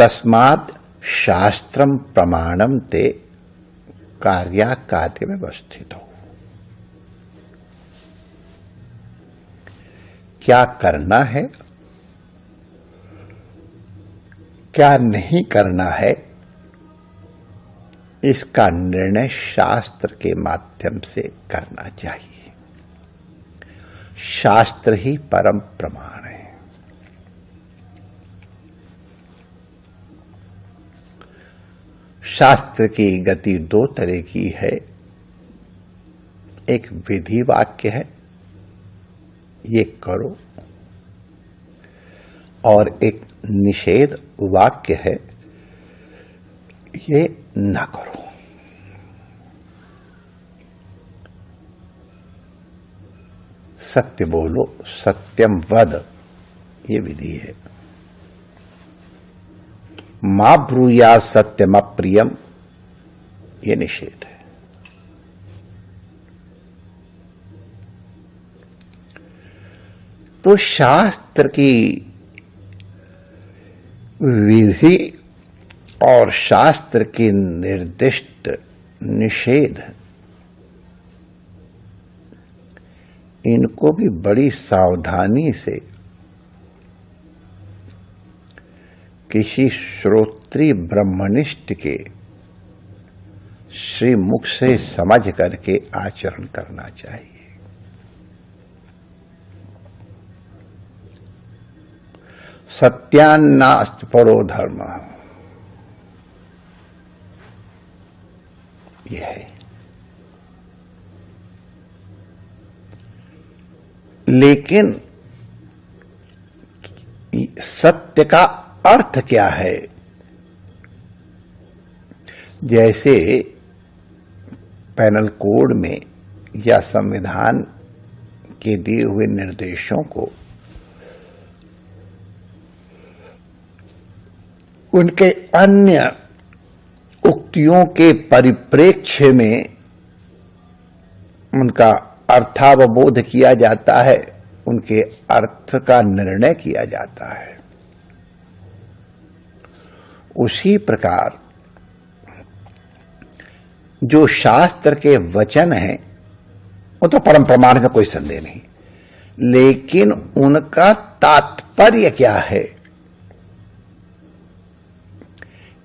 तस्मात् शास्त्रम प्रमाणम ते कार्याकार्य व्यवस्थित हो। क्या करना है, क्या नहीं करना है, इसका निर्णय शास्त्र के माध्यम से करना चाहिए। शास्त्र ही परम प्रमाण है। शास्त्र की गति दो तरह की है। एक विधि वाक्य है, ये करो, और एक निषेध वाक्य है, ये न करो। सत्य बोलो, सत्यम वद, ये विधि है। मा ब्रूया सत्यम अप्रियम, ये निषेध है। तो शास्त्र की विधि और शास्त्र के निर्दिष्ट निषेध, इनको भी बड़ी सावधानी से किसी श्रोत्री ब्रह्मनिष्ठ के श्रीमुख से समझ करके आचरण करना चाहिए। सत्यान्नास्ति परो धर्म, यह है। लेकिन सत्य का अर्थ क्या है? जैसे पैनल कोड में या संविधान के दिए हुए निर्देशों को उनके अन्य उक्तियों के परिप्रेक्ष्य में उनका अर्थावबोध किया जाता है, उनके अर्थ का निर्णय किया जाता है। उसी प्रकार जो शास्त्र के वचन हैं, वो तो परम प्रमाण का कोई संदेह नहीं, लेकिन उनका तात्पर्य क्या है,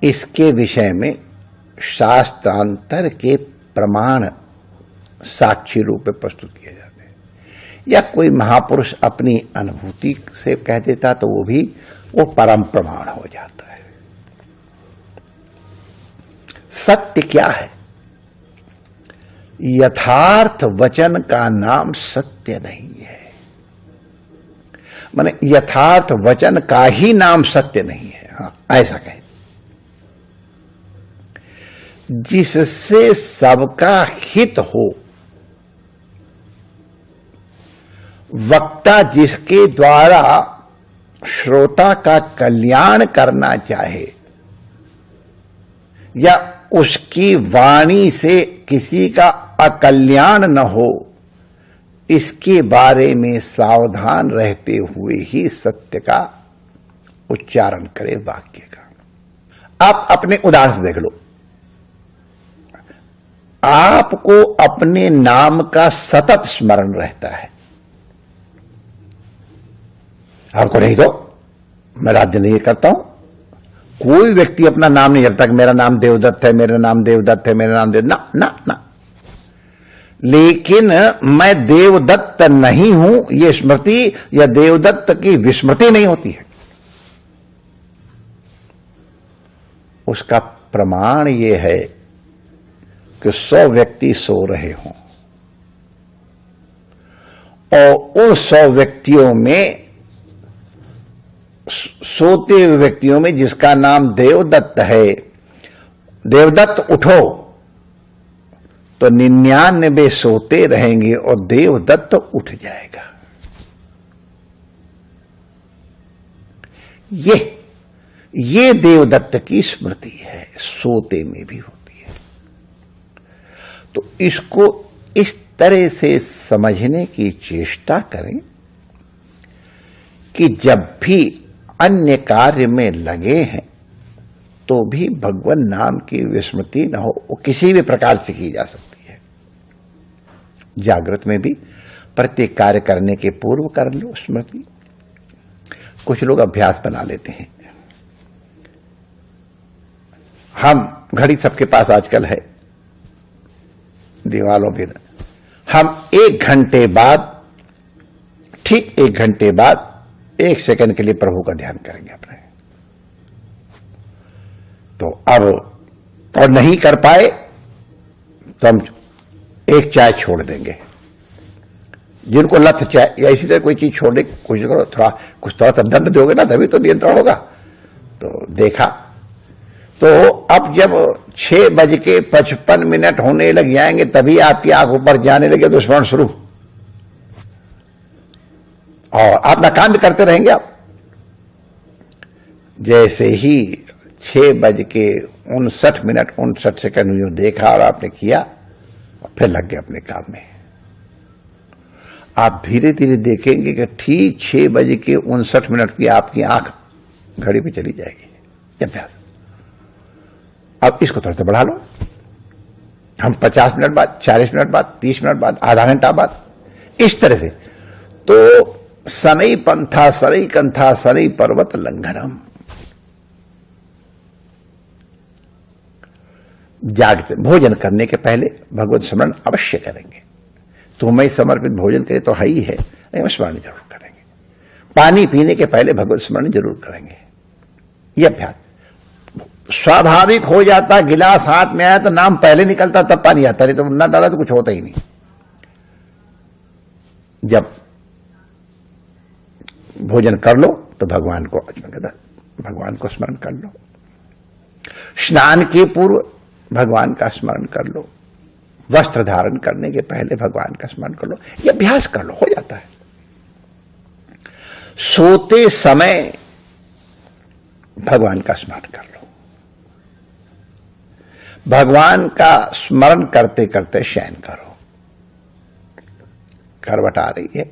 इसके विषय में शास्त्रांतर के प्रमाण साक्षी रूप में प्रस्तुत किए जाते हैं। या कोई महापुरुष अपनी अनुभूति से कह देता तो वो परम प्रमाण हो जाता है। सत्य क्या है? यथार्थ वचन का नाम सत्य नहीं है। माने यथार्थ वचन का ही नाम सत्य नहीं है। हाँ, ऐसा कहें। जिससे सबका हित हो, वक्ता जिसके द्वारा श्रोता का कल्याण करना चाहे, या उसकी वाणी से किसी का अकल्याण न हो, इसके बारे में सावधान रहते हुए ही सत्य का उच्चारण करे वाक्य का। आप अपने उदाहरण से देख लो। आपको अपने नाम का सतत स्मरण रहता है, आपको नहीं तो मैं राज्य नहीं करता हूं। कोई व्यक्ति अपना नाम नहीं जपता कि मेरा नाम देवदत्त है, मेरा नाम देवदत्त है, मेरा नाम देवदत्त, ना ना ना। लेकिन मैं देवदत्त नहीं हूं, यह स्मृति या देवदत्त की विस्मृति नहीं होती है। उसका प्रमाण यह है कि 100 व्यक्ति सो रहे हों और उन 100 व्यक्तियों में, सोते हुए व्यक्तियों में जिसका नाम देवदत्त है, देवदत्त उठो तो 99 सोते रहेंगे और देवदत्त उठ जाएगा। ये देवदत्त की स्मृति है, सोते में भी होती है। तो इसको इस तरह से समझने की चेष्टा करें कि जब भी अन्य कार्य में लगे हैं तो भी भगवान नाम की विस्मृति न हो, वो किसी भी प्रकार से की जा सकती है। जागृत में भी प्रत्येक कार्य करने के पूर्व कर लो स्मृति। कुछ लोग अभ्यास बना लेते हैं। हम घड़ी सबके पास आजकल है दीवालों पे, हम 1 घंटे बाद, ठीक 1 घंटे बाद 1 सेकंड के लिए प्रभु का ध्यान करेंगे अपने। तो अब और नहीं कर पाए तो हम एक चाय छोड़ देंगे। जिनको लत चाय या इसी तरह कोई चीज छोड़ने की कोशिश करो, थोड़ा सा दंड दोगे ना तभी तो नियंत्रण होगा। तो देखा तो अब जब 6:55 होने लग जाएंगे तभी आपकी आंख ऊपर जाने लगे तो स्मरण शुरू, और अपना काम भी करते रहेंगे आप। जैसे ही 6:59 जो देखा और आपने किया, फिर लग गए अपने काम में। आप धीरे धीरे देखेंगे कि ठीक 6:59 की आपकी आंख घड़ी पे चली जाएगी। अभ्यास। अब इसको थोड़ा सा बढ़ा लो। हम 50 मिनट बाद, 40 मिनट बाद, 30 मिनट बाद, आधा घंटा बाद, इस तरह से। तो सनई पंथा सनई कंथा सनई पर्वत लंघनम। जागते भोजन करने के पहले भगवत स्मरण अवश्य करेंगे। तुम्हें समर्पित भोजन करे तो है ही है, लेकिन स्मरण जरूर करेंगे। पानी पीने के पहले भगवत स्मरण जरूर करेंगे। यह अभ्यास स्वाभाविक हो जाता। गिलास हाथ में आया तो नाम पहले निकलता तब पानी आता, नहीं तो ना डाला तो कुछ होता ही नहीं। जब भोजन कर लो तो भगवान को स्मरण कर लो। स्नान के पूर्व भगवान का स्मरण कर लो। वस्त्र धारण करने के पहले भगवान का स्मरण कर लो। यह अभ्यास कर लो, हो जाता है। सोते समय भगवान का स्मरण कर लो। भगवान का स्मरण करते करते शयन करो। करवट आ रही है,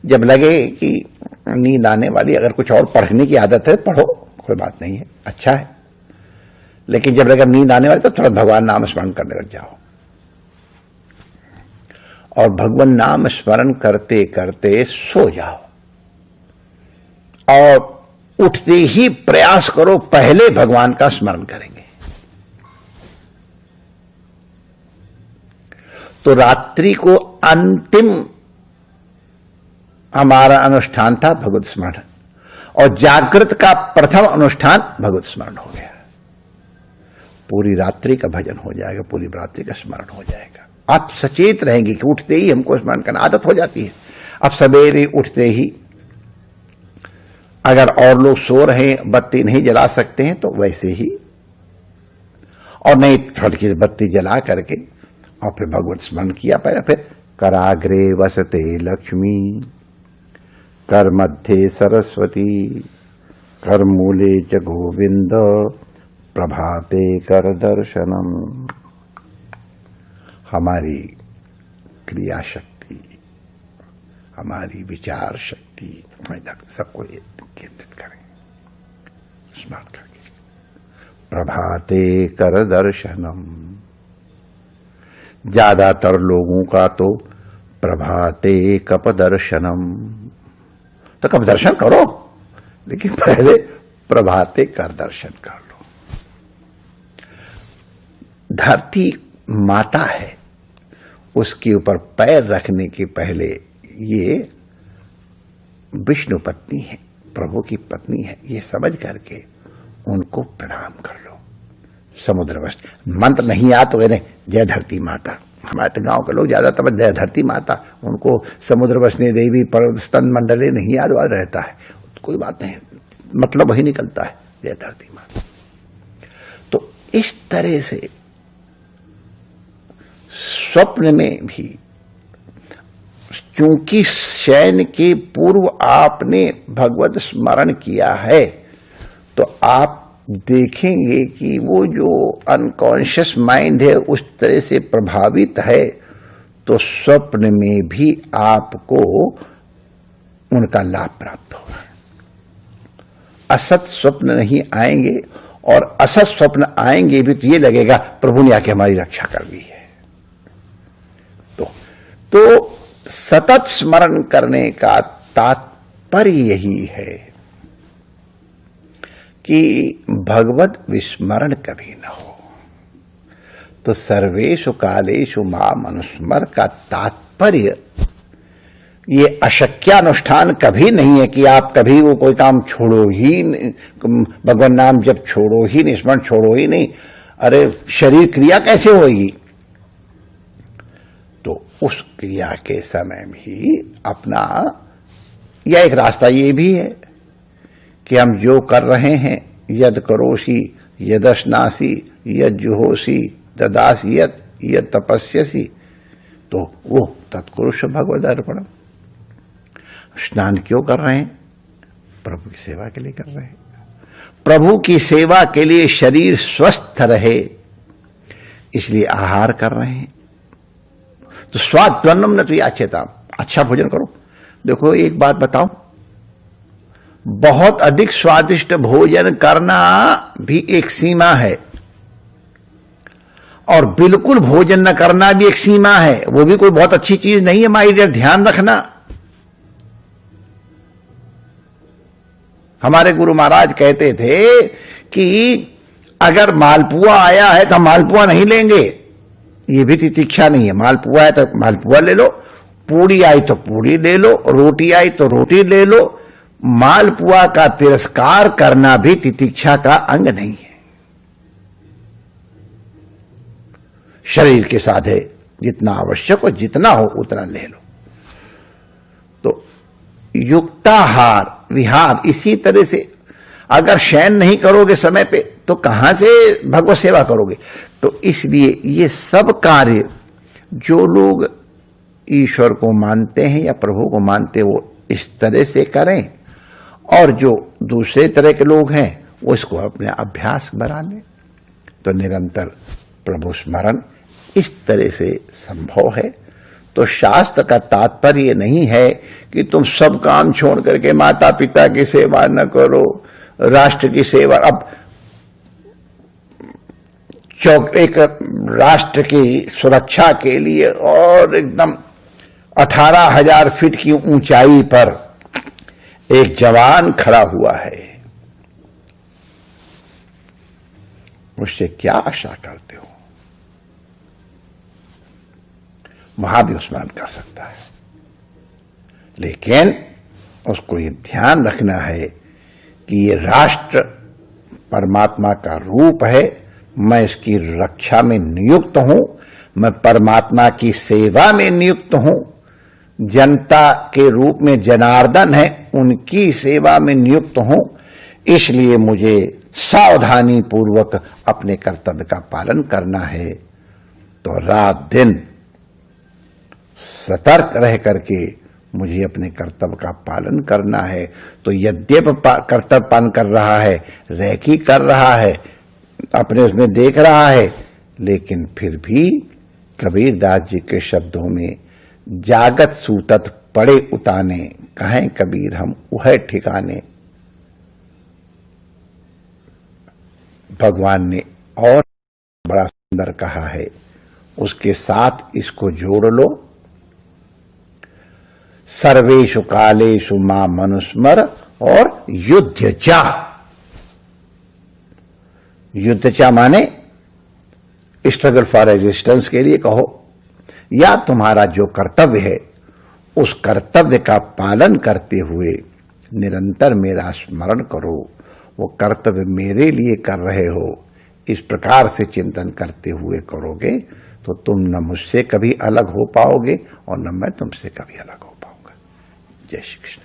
जब लगे कि नींद आने वाली, अगर कुछ और पढ़ने की आदत है पढ़ो, कोई बात नहीं है, अच्छा है। लेकिन जब लगे नींद आने वाली तो तुरंत भगवान नाम स्मरण करने लग जाओ। और भगवान नाम स्मरण करते करते सो जाओ। और उठते ही प्रयास करो पहले भगवान का स्मरण करेंगे। तो रात्रि को अंतिम हमारा अनुष्ठान था भगवत स्मरण, और जागृत का प्रथम अनुष्ठान भगवत स्मरण हो गया। पूरी रात्रि का भजन हो जाएगा, पूरी रात्रि का स्मरण हो जाएगा। आप सचेत रहेंगे कि उठते ही हमको स्मरण करना आदत हो जाती है। अब सवेरे उठते ही अगर और लोग सो रहे हैं, बत्ती नहीं जला सकते हैं तो वैसे ही, और नहीं थोड़ी सी बत्ती जला करके और फिर भगवत स्मरण किया पहले। फिर कराग्रे वसते लक्ष्मी, कर मध्य सरस्वती, कर मूले च गोविंद, प्रभाते कर दर्शनम। हमारी क्रिया शक्ति, हमारी विचार शक्ति सबको केंद्रित करें स्मरण करके। प्रभाते कर दर्शनम। ज्यादातर लोगों का तो प्रभाते कप दर्शनम, तो कब दर्शन करो, लेकिन पहले प्रभाते कर दर्शन कर लो। धरती माता है, उसके ऊपर पैर रखने के पहले ये विष्णु पत्नी है, प्रभु की पत्नी है, ये समझ करके उनको प्रणाम कर लो। समुद्र वश मंत्र नहीं याद तो कहने जय धरती माता। हमारे तो गांव के लोग ज्यादातर जय धरती माता, उनको समुद्र वसने देवी पर्वतस्तन मंडले नहीं याद रहता है। कोई बात नहीं, मतलब वही निकलता है जय धरती माता। तो इस तरह से स्वप्न में भी, क्योंकि शयन के पूर्व आपने भगवत स्मरण किया है, तो आप देखेंगे कि वो जो अनकॉन्शियस माइंड है उस तरह से प्रभावित है, तो स्वप्न में भी आपको उनका लाभ प्राप्त होगा। असत स्वप्न नहीं आएंगे, और असत स्वप्न आएंगे भी तो ये लगेगा प्रभु ने आके हमारी रक्षा कर दी है। तो सतत स्मरण करने का तात्पर्य यही है कि भगवत विस्मरण कभी न हो। तो सर्वेषु कालेषु माम अनुस्मर का तात्पर्य ये अशक्यानुष्ठान कभी नहीं है कि आप कभी वो कोई काम छोड़ो ही नहीं, भगवान नाम जब छोड़ो ही नहीं, स्मरण छोड़ो ही नहीं। अरे शरीर क्रिया कैसे होगी? तो उस क्रिया के समय में ही अपना यह एक रास्ता ये भी है कि हम जो कर रहे हैं, यद करोषि यदश्नासी यद जुहोषि ददासी यद तपस्यसी, तो वो तत्कुरुष भगवद अर्पणम। स्नान क्यों कर रहे हैं? प्रभु की सेवा के लिए कर रहे हैं। प्रभु की सेवा के लिए शरीर स्वस्थ रहे इसलिए आहार कर रहे हैं। तो स्वाद्वन्नम न तो याचेता, अच्छा भोजन करो। देखो एक बात बताओ, बहुत अधिक स्वादिष्ट भोजन करना भी एक सीमा है और बिल्कुल भोजन न करना भी एक सीमा है। वो भी कोई बहुत अच्छी चीज नहीं है माय डियर, ध्यान रखना। हमारे गुरु महाराज कहते थे कि अगर मालपुआ आया है तो मालपुआ नहीं लेंगे, ये भी तितिक्षा नहीं है। मालपुआ है तो मालपुआ ले लो, पूड़ी आई तो पूड़ी ले लो, रोटी आई तो रोटी ले लो। मालपुआ का तिरस्कार करना भी तितिक्षा का अंग नहीं है। शरीर के साधे जितना आवश्यक हो, जितना हो उतना ले लो। तो युक्ताहार विहार इसी तरह से, अगर शयन नहीं करोगे समय पे तो कहां से भगवत सेवा करोगे? तो इसलिए ये सब कार्य जो लोग ईश्वर को मानते हैं या प्रभु को मानते हैं वो इस तरह से करें, और जो दूसरे तरह के लोग हैं वो इसको अपने अभ्यास बना लें। तो निरंतर प्रभु स्मरण इस तरह से संभव है। तो शास्त्र का तात्पर्य नहीं है कि तुम सब काम छोड़ करके माता पिता की सेवा न करो, राष्ट्र की सेवा। अब एक राष्ट्र की सुरक्षा के लिए और एकदम 18,000 फीट की ऊंचाई पर एक जवान खड़ा हुआ है, उससे क्या आशा करते हो? वहां भी स्मरण कर सकता है, लेकिन उसको ये ध्यान रखना है कि ये राष्ट्र परमात्मा का रूप है। मैं इसकी रक्षा में नियुक्त हूं, मैं परमात्मा की सेवा में नियुक्त हूं। जनता के रूप में जनार्दन है, उनकी सेवा में नियुक्त हूं। इसलिए मुझे सावधानी पूर्वक अपने कर्तव्य का पालन करना है। तो रात दिन सतर्क रह करके मुझे अपने कर्तव्य का पालन करना है। तो यद्यपि कर्तव्य पालन कर रहा है, रैकी कर रहा है, अपने उसमें देख रहा है, लेकिन फिर भी कबीरदास जी के शब्दों में जागत सूतत पड़े उताने, कहें कबीर हम उह ठिकाने। भगवान ने और बड़ा सुंदर कहा है, उसके साथ इसको जोड़ लो। सर्वेषु कालेषु मां मनुस्मर और युद्ध चा। युद्ध चा माने स्ट्रगल फॉर रेजिस्टेंस के लिए कहो, या तुम्हारा जो कर्तव्य है उस कर्तव्य का पालन करते हुए निरंतर मेरा स्मरण करो। वो कर्तव्य मेरे लिए कर रहे हो, इस प्रकार से चिंतन करते हुए करोगे तो तुम न मुझसे कभी अलग हो पाओगे और न मैं तुमसे कभी अलग हो पाऊंगा। जय श्री कृष्ण।